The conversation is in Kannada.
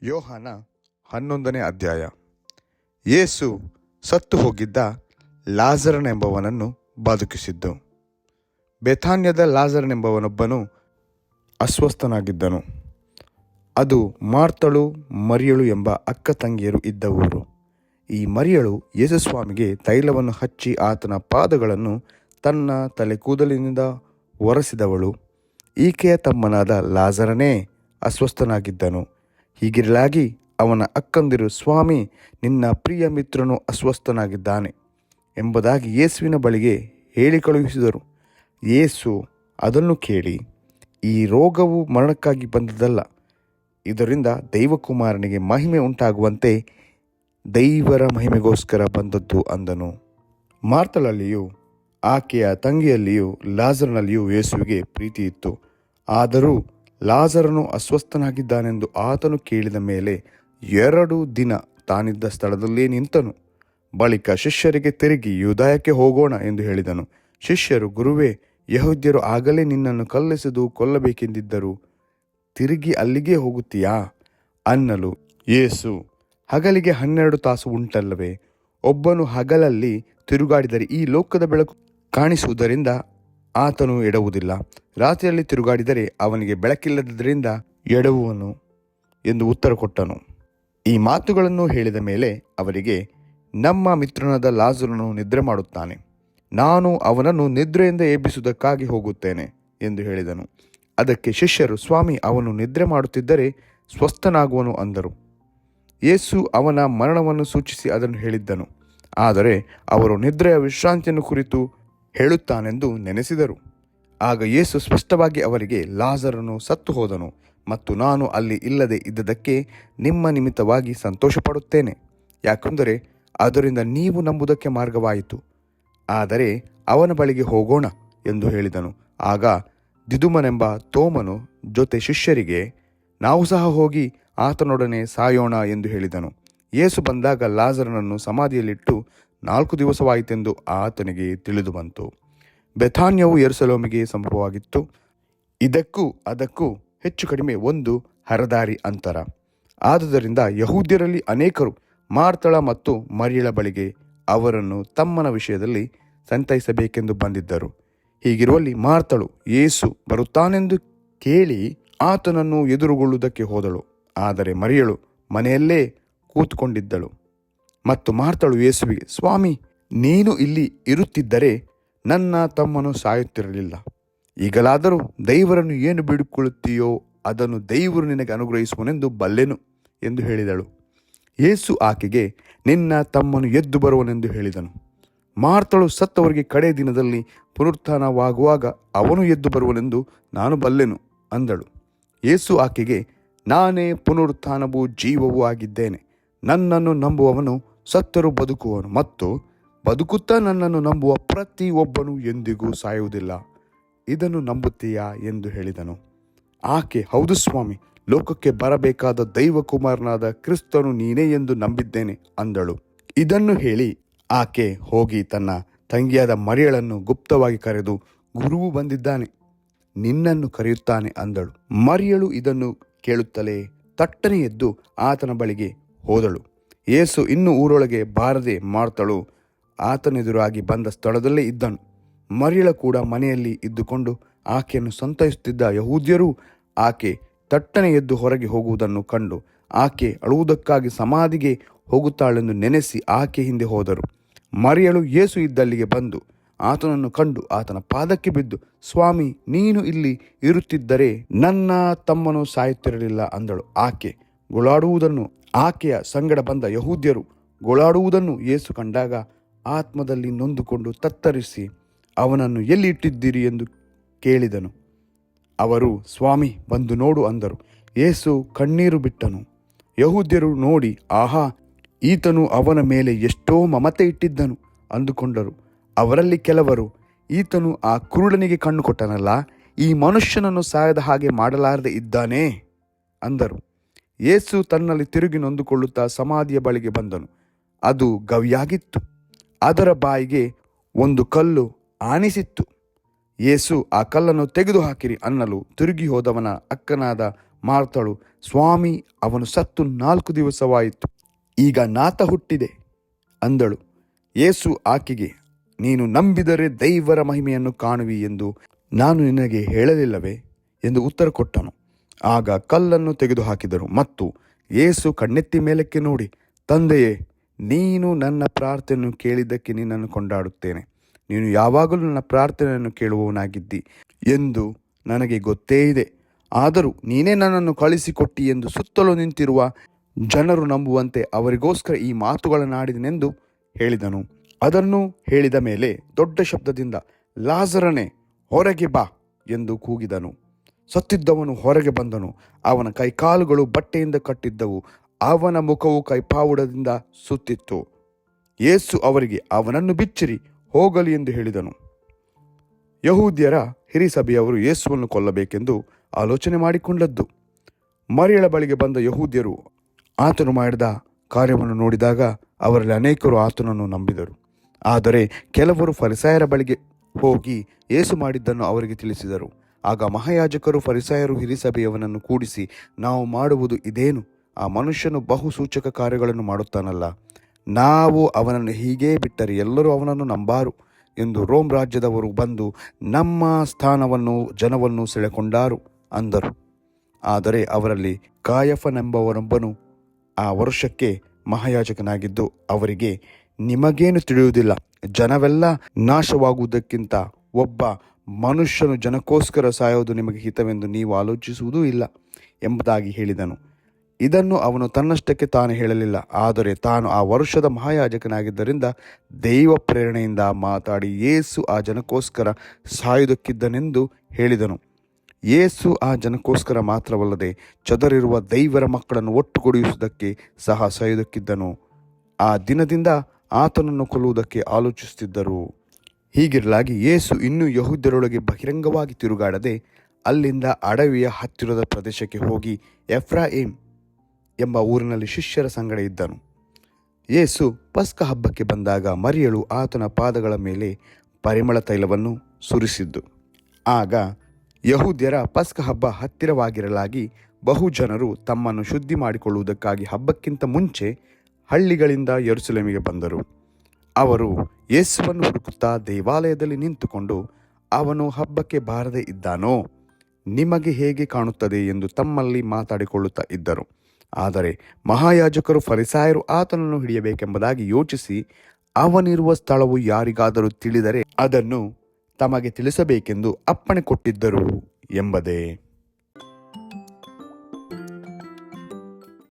ಯೋಹಾನ 11ನೇ ಅಧ್ಯಾಯ. ಯೇಸು ಸತ್ತು ಹೋಗಿದ್ದ ಲಾಜರನೆಂಬವನನ್ನು ಬದುಕಿಸಿದ್ದು. ಬೆಥಾನ್ಯದ ಲಾಜರನೆಂಬವನೊಬ್ಬನು ಅಸ್ವಸ್ಥನಾಗಿದ್ದನು. ಅದು ಮಾರ್ತಳು, ಮರಿಯಳು ಎಂಬ ಅಕ್ಕ ತಂಗಿಯರು ಇದ್ದ ಊರು. ಈ ಮರಿಯಳು ಯೇಸುಸ್ವಾಮಿಗೆ ತೈಲವನ್ನು ಹಚ್ಚಿ ಆತನ ಪಾದಗಳನ್ನು ತನ್ನ ತಲೆ ಕೂದಲಿನಿಂದ ಒರೆಸಿದವಳು. ಈಕೆಯ ತಮ್ಮನಾದ ಲಾಜರನೇ ಅಸ್ವಸ್ಥನಾಗಿದ್ದನು. ಹೀಗಿರಲಾಗಿ ಅವನ ಅಕ್ಕಂದಿರು, ಸ್ವಾಮಿ, ನಿನ್ನ ಪ್ರಿಯ ಮಿತ್ರನು ಅಸ್ವಸ್ಥನಾಗಿದ್ದಾನೆ ಎಂಬುದಾಗಿ ಯೇಸುವಿನ ಬಳಿಗೆ ಹೇಳಿ ಕಳುಹಿಸಿದರು. ಯೇಸು ಅದನ್ನು ಕೇಳಿ, ಈ ರೋಗವು ಮರಣಕ್ಕಾಗಿ ಬಂದದ್ದಲ್ಲ, ಇದರಿಂದ ದೈವಕುಮಾರನಿಗೆ ಮಹಿಮೆ ಉಂಟಾಗುವಂತೆ ದೈವರ ಮಹಿಮೆಗೋಸ್ಕರ ಬಂದದ್ದು ಅಂದನು. ಮಾರ್ತಳಲ್ಲಿಯೂ ಆಕೆಯ ತಂಗಿಯಲ್ಲಿಯೂ ಲಾಜರನಲ್ಲಿಯೂ ಯೇಸುವಿಗೆ ಪ್ರೀತಿ ಇತ್ತು. ಆದರೂ ಲಾಜರನು ಅಸ್ವಸ್ಥನಾಗಿದ್ದಾನೆಂದು ಆತನು ಕೇಳಿದ ಮೇಲೆ 2 ದಿನ ತಾನಿದ್ದ ಸ್ಥಳದಲ್ಲೇ ನಿಂತನು. ಬಳಿಕ ಶಿಷ್ಯರಿಗೆ ತಿರುಗಿ ಯೂದಾಯಕ್ಕೆ ಹೋಗೋಣ ಎಂದು ಹೇಳಿದನು. ಶಿಷ್ಯರು, ಗುರುವೇ, ಯೆಹೂದ್ಯರು ಆಗಲೇ ನಿನ್ನನ್ನು ಕಲ್ಲೆಸೆದು ಕೊಲ್ಲಬೇಕೆಂದಿದ್ದರು, ತಿರುಗಿ ಅಲ್ಲಿಗೆ ಹೋಗುತ್ತೀಯಾ ಅನ್ನಲು ಯೇಸು, ಹಗಲಿಗೆ 12 ತಾಸು ಉಂಟಲ್ಲವೇ? ಒಬ್ಬನು ಹಗಲಲ್ಲಿ ತಿರುಗಾಡಿದರೆ ಈ ಲೋಕದ ಬೆಳಕು ಕಾಣಿಸುವುದರಿಂದ ಆತನು ಎಡವುವುದಿಲ್ಲ. ರಾತ್ರಿಯಲ್ಲಿ ತಿರುಗಾಡಿದರೆ ಅವನಿಗೆ ಬೆಳಕಿಲ್ಲದ್ದರಿಂದ ಎಡವುವನು ಎಂದು ಉತ್ತರ ಕೊಟ್ಟನು. ಈ ಮಾತುಗಳನ್ನು ಹೇಳಿದ ಮೇಲೆ ಅವರಿಗೆ, ನಮ್ಮ ಮಿತ್ರನಾದ ಲಾಜರನು ನಿದ್ರೆ ಮಾಡುತ್ತಾನೆ, ನಾನು ಅವನನ್ನು ನಿದ್ರೆಯಿಂದ ಎಬ್ಬಿಸುವುದಕ್ಕಾಗಿ ಹೋಗುತ್ತೇನೆ ಎಂದು ಹೇಳಿದನು. ಅದಕ್ಕೆ ಶಿಷ್ಯರು, ಸ್ವಾಮಿ, ಅವನು ನಿದ್ರೆ ಮಾಡುತ್ತಿದ್ದರೆ ಸ್ವಸ್ಥನಾಗುವನು ಅಂದರು. ಯೇಸು ಅವನ ಮರಣವನ್ನು ಸೂಚಿಸಿ ಅದನ್ನು ಹೇಳಿದ್ದನು. ಆದರೆ ಅವರು ನಿದ್ರೆಯ ವಿಶ್ರಾಂತಿಯನ್ನು ಕುರಿತು ಹೇಳುತ್ತಾನೆಂದು ನೆನೆಸಿದರು. ಆಗ ಯೇಸು ಸ್ಪಷ್ಟವಾಗಿ ಅವರಿಗೆ, ಲಾಜರನು ಸತ್ತು ಹೋದನು ಮತ್ತು ನಾನು ಅಲ್ಲಿ ಇಲ್ಲದೆ ಇದ್ದದಕ್ಕೆ ನಿಮ್ಮ ನಿಮಿತ್ತವಾಗಿ ಸಂತೋಷಪಡುತ್ತೇನೆ, ಯಾಕೆಂದರೆ ಅದರಿಂದ ನೀವು ನಂಬುವುದಕ್ಕೆ ಮಾರ್ಗವಾಯಿತು. ಆದರೆ ಅವನ ಬಳಿಗೆ ಹೋಗೋಣ ಎಂದು ಹೇಳಿದನು. ಆಗ ದಿದುಮನೆಂಬ ತೋಮನು ಜೊತೆ ಶಿಷ್ಯರಿಗೆ, ನಾವು ಸಹ ಹೋಗಿ ಆತನೊಡನೆ ಸಾಯೋಣ ಎಂದು ಹೇಳಿದನು. ಯೇಸು ಬಂದಾಗ ಲಾಜರನನ್ನು ಸಮಾಧಿಯಲ್ಲಿಟ್ಟು 4 ದಿವಸವಾಯಿತೆಂದು ಆತನಿಗೆ ತಿಳಿದು ಬಂತು. ಬೆಥಾನ್ಯವು ಯೆರೂಸಲೇಮಿಗೆ ಸಮೀಪವಾಗಿತ್ತು. ಇದಕ್ಕೂ ಅದಕ್ಕೂ ಹೆಚ್ಚು ಕಡಿಮೆ 1 ಹರದಾರಿ ಅಂತರ. ಆದುದರಿಂದ ಯಹೂದ್ಯರಲ್ಲಿ ಅನೇಕರು ಮಾರ್ತಳ ಮತ್ತು ಮರಿಯಳ ಬಳಿಗೆ ಅವರನ್ನು ತಮ್ಮನ ವಿಷಯದಲ್ಲಿ ಸಂತೈಸಬೇಕೆಂದು ಬಂದಿದ್ದರು. ಹೀಗಿರುವಲ್ಲಿ ಮಾರ್ತಳು ಯೇಸು ಬರುತ್ತಾನೆಂದು ಕೇಳಿ ಆತನನ್ನು ಎದುರುಗೊಳ್ಳುವುದಕ್ಕೆ ಹೋದಳು. ಆದರೆ ಮರಿಯಳು ಮನೆಯಲ್ಲೇ ಕೂತುಕೊಂಡಿದ್ದಳು. ಮತ್ತು ಮಾರ್ತಳು ಯೇಸುವಿಗೆ, ಸ್ವಾಮಿ, ನೀನು ಇಲ್ಲಿ ಇರುತ್ತಿದ್ದರೆ ನನ್ನ ತಮ್ಮನು ಸಾಯುತ್ತಿರಲಿಲ್ಲ. ಈಗಲಾದರೂ ದೈವರನ್ನು ಏನು ಬೇಡಿಕೊಳ್ಳುತ್ತೀಯೋ ಅದನ್ನು ದೇವರು ನಿನಗೆ ಅನುಗ್ರಹಿಸುವನೆಂದು ಬಲ್ಲೆನು ಎಂದು ಹೇಳಿದಳು. ಯೇಸು ಆಕೆಗೆ, ನಿನ್ನ ತಮ್ಮನು ಎದ್ದು ಬರುವನೆಂದು ಹೇಳಿದನು. ಮಾರ್ತಳು, ಸತ್ತವರಿಗೆ ಕಡೆ ದಿನದಲ್ಲಿ ಪುನರುತ್ಥಾನವಾಗುವಾಗ ಅವನು ಎದ್ದು ಬರುವನೆಂದು ನಾನು ಬಲ್ಲೆನು ಅಂದಳು. ಯೇಸು ಆಕೆಗೆ, ನಾನೇ ಪುನರುತ್ಥಾನವೂ ಜೀವವೂ ಆಗಿದ್ದೇನೆ. ನನ್ನನ್ನು ನಂಬುವವನು ಸತ್ತರೂ ಬದುಕುವನು, ಮತ್ತು ಬದುಕುತ್ತಾ ನನ್ನನ್ನು ನಂಬುವ ಪ್ರತಿ ಒಬ್ಬನು ಎಂದಿಗೂ ಸಾಯುವುದಿಲ್ಲ. ಇದನ್ನು ನಂಬುತ್ತೀಯಾ ಎಂದು ಹೇಳಿದನು. ಆಕೆ, ಹೌದು ಸ್ವಾಮಿ, ಲೋಕಕ್ಕೆ ಬರಬೇಕಾದ ದೈವಕುಮಾರನಾದ ಕ್ರಿಸ್ತನು ನೀನೇ ಎಂದು ನಂಬಿದ್ದೇನೆ ಅಂದಳು. ಇದನ್ನು ಹೇಳಿ ಆಕೆ ಹೋಗಿ ತನ್ನ ತಂಗಿಯಾದ ಮರಿಯಳನ್ನು ಗುಪ್ತವಾಗಿ ಕರೆದು, ಗುರುವು ಬಂದಿದ್ದಾನೆ, ನಿನ್ನನ್ನು ಕರೆಯುತ್ತಾನೆ ಅಂದಳು. ಮರಿಯಳು ಇದನ್ನು ಕೇಳುತ್ತಲೇ ತಟ್ಟನೆ ಎದ್ದು ಆತನ ಬಳಿಗೆ ಹೋದಳು. ಯೇಸು ಇನ್ನೂ ಊರೊಳಗೆ ಬಾರದೆ ಮಾರ್ತಳು ಆತನೆದುರಾಗಿ ಬಂದ ಸ್ಥಳದಲ್ಲೇ ಇದ್ದನು. ಮರಿಯಳ ಕೂಡ ಮನೆಯಲ್ಲಿ ಇದ್ದುಕೊಂಡು ಆಕೆಯನ್ನು ಸಂತೈಸುತ್ತಿದ್ದ ಯಹೂದ್ಯರು ಆಕೆ ತಟ್ಟನೆ ಎದ್ದು ಹೊರಗೆ ಹೋಗುವುದನ್ನು ಕಂಡು ಆಕೆ ಅಳುವುದಕ್ಕಾಗಿ ಸಮಾಧಿಗೆ ಹೋಗುತ್ತಾಳೆಂದು ನೆನೆಸಿ ಆಕೆ ಹಿಂದೆ ಹೋದರು. ಮರಿಯಳು ಯೇಸು ಇದ್ದಲ್ಲಿಗೆ ಬಂದು ಆತನನ್ನು ಕಂಡು ಆತನ ಪಾದಕ್ಕೆ ಬಿದ್ದು, ಸ್ವಾಮಿ, ನೀನು ಇಲ್ಲಿ ಇರುತ್ತಿದ್ದರೆ ನನ್ನ ತಮ್ಮನು ಸಾಯುತ್ತಿರಲಿಲ್ಲ ಅಂದಳು. ಆಕೆ ಗೋಳಾಡುವುದನ್ನು, ಆಕೆಯ ಸಂಗಡ ಬಂದ ಯಹೂದ್ಯರು ಗೋಳಾಡುವುದನ್ನು ಯೇಸು ಕಂಡಾಗ ಆತ್ಮದಲ್ಲಿ ನೊಂದುಕೊಂಡು ತತ್ತರಿಸಿ, ಅವನನ್ನು ಎಲ್ಲಿ ಇಟ್ಟಿದ್ದೀರಿ ಎಂದು ಕೇಳಿದನು. ಅವರು, ಸ್ವಾಮಿ, ಬಂದು ನೋಡು ಅಂದರು. ಯೇಸು ಕಣ್ಣೀರು ಬಿಟ್ಟನು. ಯಹೂದ್ಯರು ನೋಡಿ, ಆಹಾ, ಈತನು ಅವನ ಮೇಲೆ ಎಷ್ಟೋ ಮಮತೆ ಇಟ್ಟಿದ್ದನು ಅಂದುಕೊಂಡರು. ಅವರಲ್ಲಿ ಕೆಲವರು, ಈತನು ಆ ಕುರುಡನಿಗೆ ಕಣ್ಣು ಕೊಟ್ಟನಲ್ಲ, ಈ ಮನುಷ್ಯನನ್ನು ಸಾಯದ ಹಾಗೆ ಮಾಡಲಾರದೆ ಇದ್ದಾನೆ ಅಂದರು. ಯೇಸು ತನ್ನಲ್ಲಿ ತಿರುಗಿ ನೊಂದುಕೊಳ್ಳುತ್ತಾ ಸಮಾಧಿಯ ಬಳಿಗೆ ಬಂದನು. ಅದು ಗವಿಯಾಗಿತ್ತು. ಅದರ ಬಾಯಿಗೆ ಒಂದು ಕಲ್ಲು ಆನಿಸಿತ್ತು. ಯೇಸು, ಆ ಕಲ್ಲನ್ನು ತೆಗೆದು ಹಾಕಿರಿ ಅನ್ನಲು ತಿರುಗಿ ಹೋದವನ ಅಕ್ಕನಾದ ಮಾರ್ಥಳು, ಸ್ವಾಮಿ, ಅವನು ಸತ್ತು 4 ದಿವಸವಾಯಿತು, ಈಗ ನಾತ ಹುಟ್ಟಿದೆ ಅಂದಳು. ಯೇಸು ಆಕೆಗೆ, ನೀನು ನಂಬಿದರೆ ದೈವರ ಮಹಿಮೆಯನ್ನು ಕಾಣುವಿ ಎಂದು ನಾನು ನಿನಗೆ ಹೇಳಲಿಲ್ಲವೇ ಎಂದು ಉತ್ತರ ಕೊಟ್ಟನು. ಆಗ ಕಲ್ಲನ್ನು ತೆಗೆದುಹಾಕಿದರು. ಮತ್ತು ಯೇಸು ಕಣ್ಣೆತ್ತಿ ಮೇಲಕ್ಕೆ ನೋಡಿ, ತಂದೆಯೇ, ನೀನು ನನ್ನ ಪ್ರಾರ್ಥನೆಯನ್ನು ಕೇಳಿದ್ದಕ್ಕೆ ನಿನ್ನನ್ನು ಕೊಂಡಾಡುತ್ತೇನೆ. ನೀನು ಯಾವಾಗಲೂ ನನ್ನ ಪ್ರಾರ್ಥನೆಯನ್ನು ಕೇಳುವವನಾಗಿದ್ದಿ ಎಂದು ನನಗೆ ಗೊತ್ತೇ ಇದೆ. ಆದರೂ ನೀನೇ ನನ್ನನ್ನು ಕಳಿಸಿಕೊಟ್ಟಿ ಎಂದು ಸುತ್ತಲೂ ನಿಂತಿರುವ ಜನರು ನಂಬುವಂತೆ ಅವರಿಗೋಸ್ಕರ ಈ ಮಾತುಗಳನ್ನಾಡಿದನೆಂದು ಹೇಳಿದನು. ಅದನ್ನು ಹೇಳಿದ ಮೇಲೆ ದೊಡ್ಡ ಶಬ್ದದಿಂದ, ಲಾಜರನೇ, ಹೊರಗೆ ಬಾ ಎಂದು ಕೂಗಿದನು. ಸತ್ತಿದ್ದವನು ಹೊರಗೆ ಬಂದನು. ಅವನ ಕೈಕಾಲುಗಳು ಬಟ್ಟೆಯಿಂದ ಕಟ್ಟಿದ್ದವು. ಅವನ ಮುಖವು ಕೈಪಾವುಡದಿಂದ ಸುತ್ತಿತ್ತು. ಯೇಸು ಅವರಿಗೆ, ಅವನನ್ನು ಬಿಚ್ಚಿರಿ, ಹೋಗಲಿ ಎಂದು ಹೇಳಿದನು. ಯಹೂದ್ಯರ ಹಿರಿಸಭೆಯವರು ಯೇಸುವನ್ನು ಕೊಲ್ಲಬೇಕೆಂದು ಆಲೋಚನೆ ಮಾಡಿಕೊಂಡದ್ದು. ಮರಿಯಳ ಬಳಿಗೆ ಬಂದ ಯಹೂದ್ಯರು ಆತನು ಮಾಡಿದ ಕಾರ್ಯವನ್ನು ನೋಡಿದಾಗ ಅವರಲ್ಲಿ ಅನೇಕರು ಆತನನ್ನು ನಂಬಿದರು. ಆದರೆ ಕೆಲವರು ಫರಿಸಾಯರ ಬಳಿಗೆ ಹೋಗಿ ಯೇಸು ಮಾಡಿದ್ದನ್ನು ಅವರಿಗೆ ತಿಳಿಸಿದರು. ಆಗ ಮಹಾಯಾಜಕರು, ಫರಿಸಾಯರು ಹಿರಿಸಭೆಯವನನ್ನು ಕೂಡಿಸಿ, ನಾವು ಮಾಡುವುದು ಇದೇನು? ಆ ಮನುಷ್ಯನು ಬಹು ಸೂಚಕ ಕಾರ್ಯಗಳನ್ನು ಮಾಡುತ್ತಾನಲ್ಲ. ನಾವು ಅವನನ್ನು ಹೀಗೇ ಬಿಟ್ಟರೆ ಎಲ್ಲರೂ ಅವನನ್ನು ನಂಬಾರು ಎಂದು ರೋಮ್ ರಾಜ್ಯದವರು ಬಂದು ನಮ್ಮ ಸ್ಥಾನವನ್ನು ಜನವನ್ನು ಸೆಳೆಕೊಂಡಾರು ಅಂದರು. ಆದರೆ ಅವರಲ್ಲಿ ಕಾಯಫನೆಂಬವನೊಬ್ಬನು ಆ ವರ್ಷಕ್ಕೆ ಮಹಾಯಾಜಕನಾಗಿದ್ದು ಅವರಿಗೆ, ನಿಮಗೇನು ತಿಳಿಯುವುದಿಲ್ಲ, ಜನವೆಲ್ಲ ನಾಶವಾಗುವುದಕ್ಕಿಂತ ಒಬ್ಬ ಮನುಷ್ಯನು ಜನಕ್ಕೋಸ್ಕರ ಸಾಯುವುದು ನಿಮಗೆ ಹಿತವೆಂದು ನೀವು ಆಲೋಚಿಸುವುದೂ ಇಲ್ಲ ಎಂಬುದಾಗಿ ಹೇಳಿದನು. ಇದನ್ನು ಅವನು ತನ್ನಷ್ಟಕ್ಕೆ ತಾನು ಹೇಳಲಿಲ್ಲ, ಆದರೆ ತಾನು ಆ ವರ್ಷದ ಮಹಾಯಾಜಕನಾಗಿದ್ದರಿಂದ ದೈವ ಪ್ರೇರಣೆಯಿಂದ ಮಾತಾಡಿ ಯೇಸು ಆ ಜನಕ್ಕೋಸ್ಕರ ಸಾಯುವುದಕ್ಕಿದ್ದನೆಂದು ಹೇಳಿದನು. ಯೇಸು ಆ ಜನಕ್ಕೋಸ್ಕರ ಮಾತ್ರವಲ್ಲದೆ ಚದರಿರುವ ದೈವರ ಮಕ್ಕಳನ್ನು ಒಟ್ಟುಗೂಡಿಸುವುದಕ್ಕೆ ಸಹ ಸಾಯುವುದಕ್ಕಿದ್ದನು. ಆ ದಿನದಿಂದ ಆತನನ್ನು ಕೊಲ್ಲುವುದಕ್ಕೆ ಆಲೋಚಿಸುತ್ತಿದ್ದರು. ಹೀಗಿರಲಾಗಿ ಯೇಸು ಇನ್ನೂ ಯಹೂದ್ಯರೊಳಗೆ ಬಹಿರಂಗವಾಗಿ ತಿರುಗಾಡದೆ ಅಲ್ಲಿಂದ ಅಡವಿಯ ಹತ್ತಿರದ ಪ್ರದೇಶಕ್ಕೆ ಹೋಗಿ ಎಫ್ರಾಯಿಮ್ ಎಂಬ ಊರಿನಲ್ಲಿ ಶಿಷ್ಯರ ಸಂಗಡ ಇದ್ದನು. ಯೇಸು ಪಸ್ಕ ಹಬ್ಬಕ್ಕೆ ಬಂದಾಗ ಮರಿಯಳು ಆತನ ಪಾದಗಳ ಮೇಲೆ ಪರಿಮಳ ತೈಲವನ್ನು ಸುರಿಸಿದ್ದು. ಆಗ ಯಹೂದ್ಯರ ಪಸ್ಕ ಹಬ್ಬ ಹತ್ತಿರವಾಗಿರಲಾಗಿ ಬಹು ಜನರು ತಮ್ಮನ್ನು ಶುದ್ಧಿ ಮಾಡಿಕೊಳ್ಳುವುದಕ್ಕಾಗಿ ಹಬ್ಬಕ್ಕಿಂತ ಮುಂಚೆ ಹಳ್ಳಿಗಳಿಂದ ಯೆರೂಸಲೇಮಿಗೆ ಬಂದರು. ಅವರು ಯೇಸುವನ್ನು ಹುಡುಕುತ್ತಾ ದೇವಾಲಯದಲ್ಲಿ ನಿಂತುಕೊಂಡು, ಅವನು ಹಬ್ಬಕ್ಕೆ ಬಾರದೇ ಇದ್ದಾನೋ, ನಿಮಗೆ ಹೇಗೆ ಕಾಣುತ್ತದೆ ಎಂದು ತಮ್ಮಲ್ಲಿ ಮಾತಾಡಿಕೊಳ್ಳುತ್ತಾ ಇದ್ದರು. ಆದರೆ ಮಹಾಯಾಜಕರು, ಫರಿಸಾಯರು ಆತನನ್ನು ಹಿಡಿಯಬೇಕೆಂಬುದಾಗಿ ಯೋಚಿಸಿ, ಅವನಿರುವ ಸ್ಥಳವು ಯಾರಿಗಾದರೂ ತಿಳಿದರೆ ಅದನ್ನು ತಮಗೆ ತಿಳಿಸಬೇಕೆಂದು ಅಪ್ಪಣೆ ಕೊಟ್ಟಿದ್ದರು ಎಂಬುದೇ.